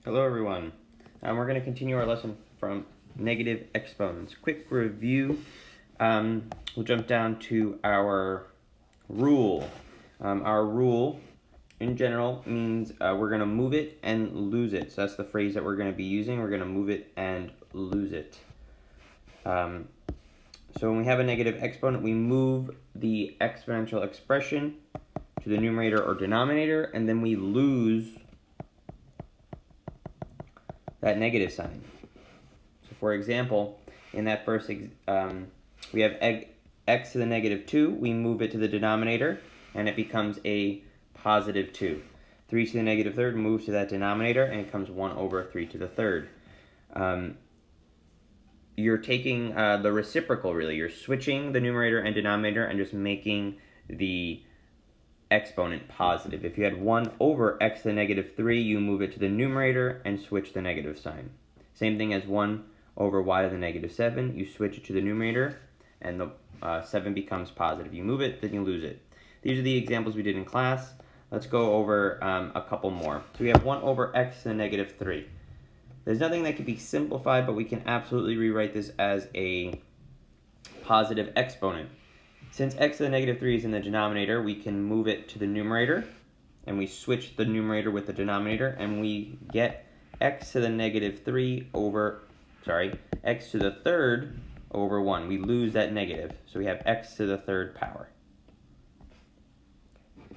Hello everyone. We're going to continue our lesson from negative exponents. Quick review. We'll jump down to our rule. Our rule in general means we're going to move it and lose it. So that's the phrase that we're going to be using. We're going to move it and lose it. So when we have a negative exponent, we move the exponential expression to the numerator or denominator, and then we lose that negative sign. So for example, in that first, we have x to the negative 2. We move it to the denominator, and it becomes a positive 2. 3 to the negative third moves to that denominator, and it becomes 1 over 3 to the third. You're taking the reciprocal, really. You're switching the numerator and denominator and just making the exponent positive. If you had 1 over x to the negative 3, you move it to the numerator and switch the negative sign. Same thing as 1 over y to the negative 7. You switch it to the numerator, and the 7 becomes positive. You move it, then you lose it. These are the examples we did in class. Let's go over a couple more. So we have 1 over x to the negative 3. There's nothing that can be simplified, but we can absolutely rewrite this as a positive exponent. Since x to the negative 3 is in the denominator, we can move it to the numerator, and we switch the numerator with the denominator, and we get x to the negative 3 over, x to the third over 1. We lose that negative, so we have x to the third power.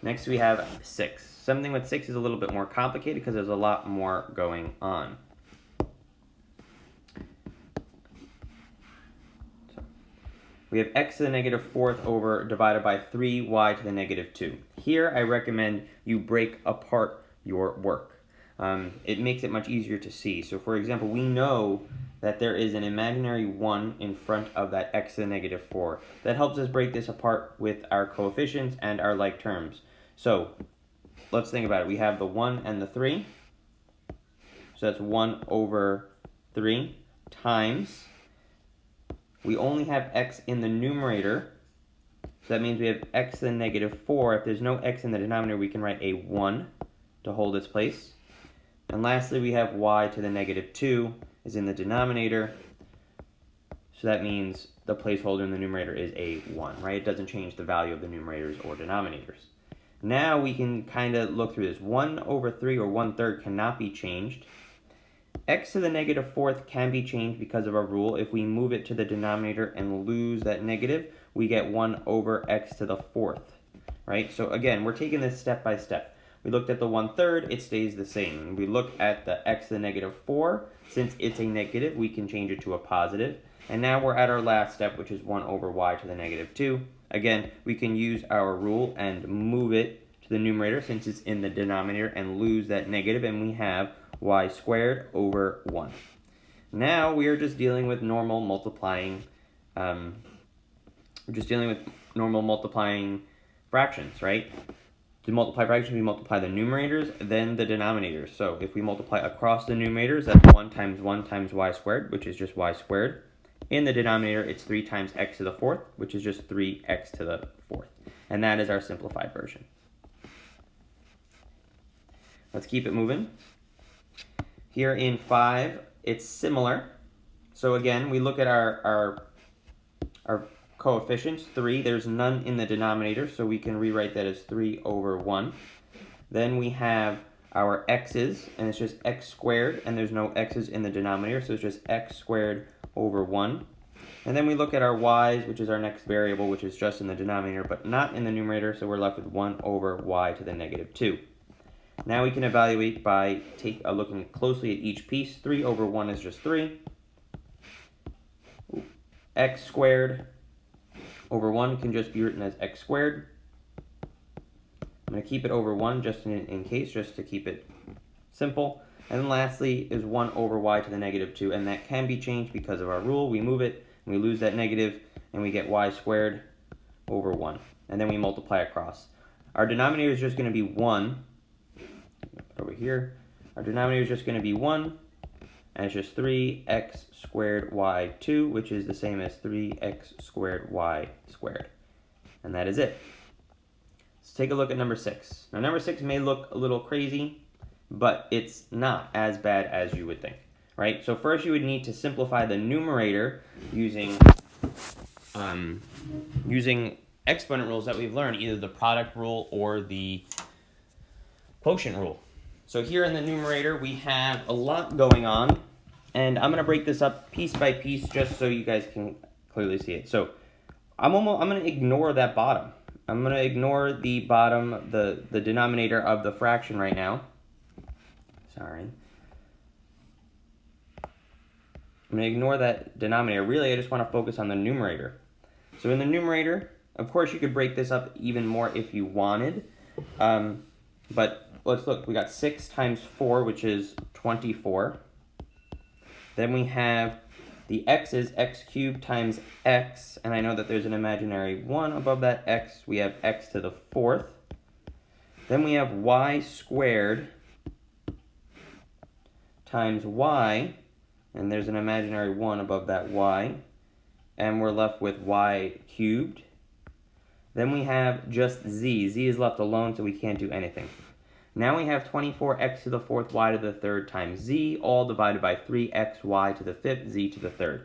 Next we have 6. Something with 6 is a little bit more complicated because there's a lot more going on. We have x to the negative fourth over divided by 3y to the negative 2. Here, I recommend you break apart your work. It makes it much easier to see. So for example, we know that there is an imaginary 1 in front of that x to the negative 4. That helps us break this apart with our coefficients and our like terms. So let's think about it. We have the 1 and the 3. So that's 1 over 3 times. We only have x in the numerator, so that means we have x to the negative 4. If there's no x in the denominator, we can write a 1 to hold its place. And lastly, we have y to the negative 2 is in the denominator, so that means the placeholder in the numerator is a 1, right? It doesn't change the value of the numerators or denominators. Now we can kind of look through this. 1 over 3 or 1/3 cannot be changed. X to the negative fourth can be changed because of our rule. If we move it to the denominator and lose that negative, we get 1 over x to the fourth, right? So again, we're taking this step by step. We looked at the 1/3, it stays the same. We look at the x to the negative 4. Since it's a negative, we can change it to a positive. And now we're at our last step, which is 1 over y to the negative 2. Again, we can use our rule and move it to the numerator since it's in the denominator and lose that negative, and we have y squared over 1. Now we are just dealing with normal multiplying. Fractions, right? To multiply fractions, we multiply the numerators, then the denominators. So if we multiply across the numerators, that's 1 times y squared, which is just y squared. In the denominator, it's 3 times x to the fourth, which is just 3x to the fourth. And that is our simplified version. Let's keep it moving. Here in 5, it's similar. So again, we look at our coefficients. 3, there's none in the denominator, so we can rewrite that as 3 over 1. Then we have our x's, and it's just x squared, and there's no x's in the denominator, so it's just x squared over 1. And then we look at our y's, which is our next variable, which is just in the denominator, but not in the numerator, so we're left with 1 over y to the negative 2. Now we can evaluate by looking closely at each piece. 3 over 1 is just 3. X squared over 1 can just be written as x squared. I'm going to keep it over 1 just in case, just to keep it simple. And then lastly is 1 over y to the negative 2, and that can be changed because of our rule. We move it, and we lose that negative, and we get y squared over 1. And then we multiply across. Our denominator is just going to be 1. Over here, our denominator is just going to be 1, and it's just 3x squared y 2, which is the same as 3x squared y squared. And that is it. Let's take a look at number 6. Now number 6 may look a little crazy. but it's not as bad as you would think, right? So first you would need to simplify the numerator using exponent rules that we've learned, either the product rule or the quotient rule. So here in the numerator, we have a lot going on, and I'm going to break this up piece by piece just so you guys can clearly see it. So I'm going to ignore that bottom. I'm going to ignore the bottom, the denominator of the fraction right now. Sorry. I'm going to ignore that denominator. Really, I just want to focus on the numerator. So in the numerator, of course, you could break this up even more if you wanted. But let's look. We got 6 times 4, which is 24. Then we have the x's, x cubed times x. And I know that there's an imaginary 1 above that x. We have x to the 4th. Then we have y squared times y. And there's an imaginary 1 above that y. And we're left with y cubed. Then we have just z. Z is left alone, so we can't do anything. Now we have 24x to the 4th, y to the 3rd times z, all divided by 3x, y to the 5th, z to the 3rd.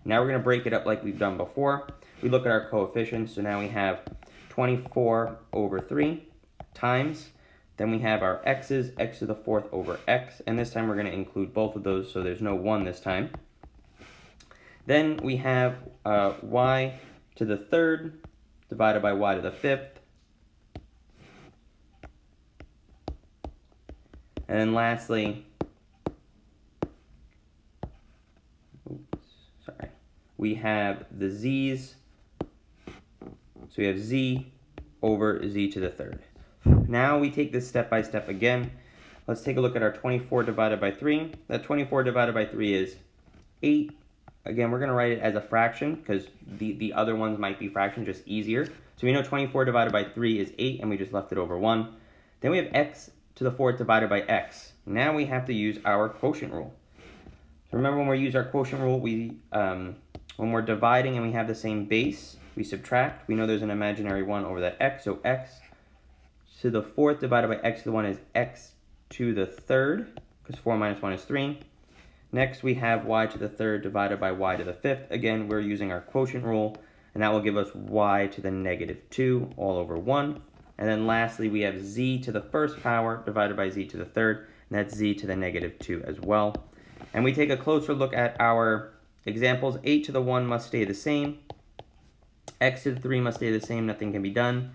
Now we're going to break it up like we've done before. We look at our coefficients, so now we have 24 over 3 times. Then we have our x's, x to the 4th over x, and this time we're going to include both of those, so there's no 1 this time. Then we have y to the 3rd divided by y to the 5th. And then lastly, we have the z's. So we have z over z to the 3rd. Now we take this step by step again. Let's take a look at our 24 divided by 3. That 24 divided by 3 is 8. Again, we're going to write it as a fraction because the other ones might be fractions, just easier. So we know 24 divided by 3 is 8, and we just left it over 1. Then we have x to the 4th divided by x. Now we have to use our quotient rule. So remember, when we use our quotient rule, when we're dividing and we have the same base, we subtract. We know there's an imaginary 1 over that x, so x to the 4th divided by x to the 1 is x to the 3rd, because 4 minus 1 is 3. Next, we have y to the 3rd divided by y to the 5th. Again, we're using our quotient rule, and that will give us y to the negative 2 all over 1. And then lastly, we have z to the 1st power divided by z to the 3rd, and that's z to the negative 2 as well. And we take a closer look at our examples. 8 to the 1 must stay the same. X to the 3 must stay the same. Nothing can be done.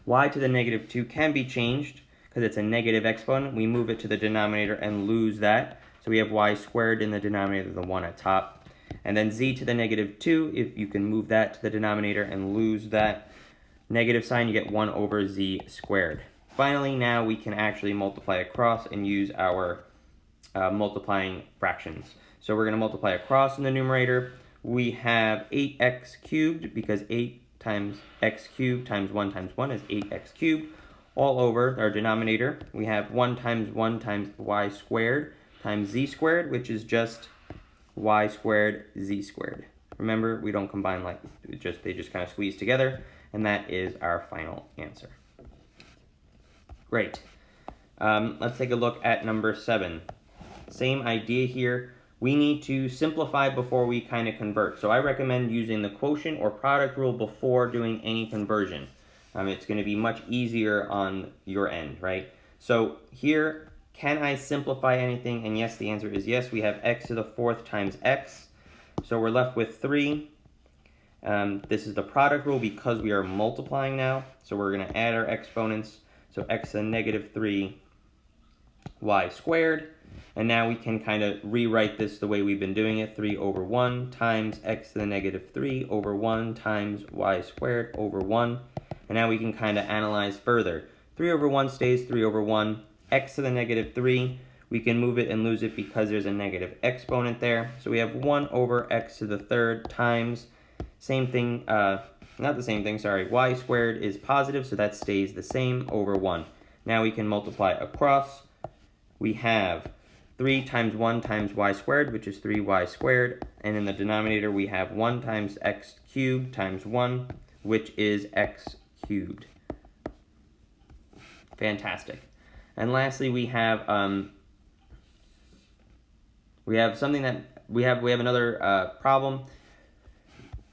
Y to the negative 2 can be changed because it's a negative exponent. We move it to the denominator and lose that. So we have y squared in the denominator, the 1 at top. And then z to the negative 2, if you can move that to the denominator and lose that negative sign, you get 1 over z squared. Finally, now we can actually multiply across and use our multiplying fractions. So we're going to multiply across in the numerator. We have 8x cubed, because 8 times x cubed times 1 is 8x cubed, all over our denominator. We have 1 times y squared times z squared, which is just y squared z squared. Remember, we don't combine, like they just kind of squeeze together, and that is our final answer. Great. Let's take a look at number 7. Same idea here. We need to simplify before we kind of convert. So I recommend using the quotient or product rule before doing any conversion. It's going to be much easier on your end, right? So here, can I simplify anything? And yes, the answer is yes. We have x to the 4th times x. So we're left with 3. This is the product rule because we are multiplying now. So we're going to add our exponents. So x to the negative 3 y squared. And now we can kind of rewrite this the way we've been doing it. 3 over 1 times x to the negative 3 over 1 times y squared over 1. And now we can kind of analyze further. 3 over 1 stays 3 over 1. X to the negative 3, we can move it and lose it because there's a negative exponent there. So we have 1 over x to the 3rd times, same thing, not the same thing, sorry, y squared is positive, so that stays the same, over 1. Now we can multiply across. We have 3 times 1 times y squared, which is 3y squared. And in the denominator, we have 1 times x cubed times 1, which is x cubed. Fantastic. And lastly, we have something that we have another problem.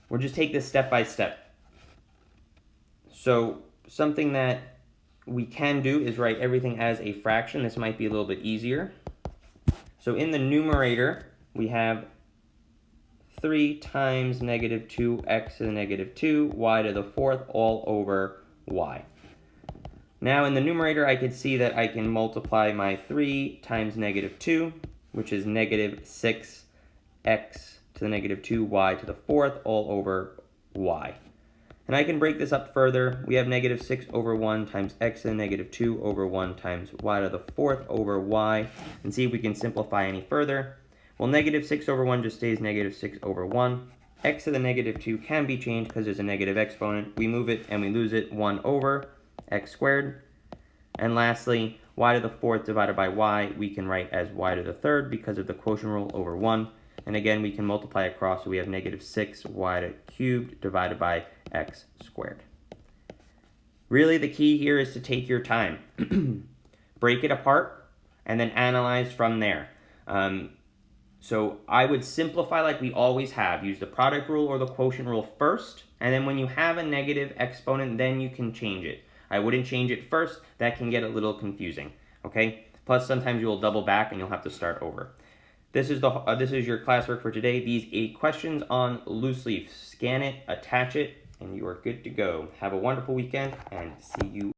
We'll just take this step by step. So something that we can do is write everything as a fraction. This might be a little bit easier. So in the numerator, we have 3 times negative 2x to the negative 2, y to the 4th, all over y. Now in the numerator, I can see that I can multiply my 3 times negative 2, which is negative 6x to the negative 2, y to the 4th, all over y. And I can break this up further. We have negative 6 over 1 times x to the negative 2 over 1 times y to the 4th over y. And see if we can simplify any further. Well, negative 6 over 1 just stays negative 6 over 1. X to the negative 2 can be changed because there's a negative exponent. We move it and we lose it, 1 over x squared. And lastly, y to the 4th divided by y, we can write as y to the 3rd because of the quotient rule over 1. And again, we can multiply across, so we have negative 6y cubed divided by x squared. Really, the key here is to take your time. Break it apart and then analyze from there. So I would simplify like we always have. Use the product rule or the quotient rule first, and then when you have a negative exponent, then you can change it. I wouldn't change it first. That can get a little confusing, okay? Plus, sometimes you will double back and you'll have to start over. This is your classwork for today. These 8 questions on loose leaf. Scan it, attach it, and you are good to go. Have a wonderful weekend, and see you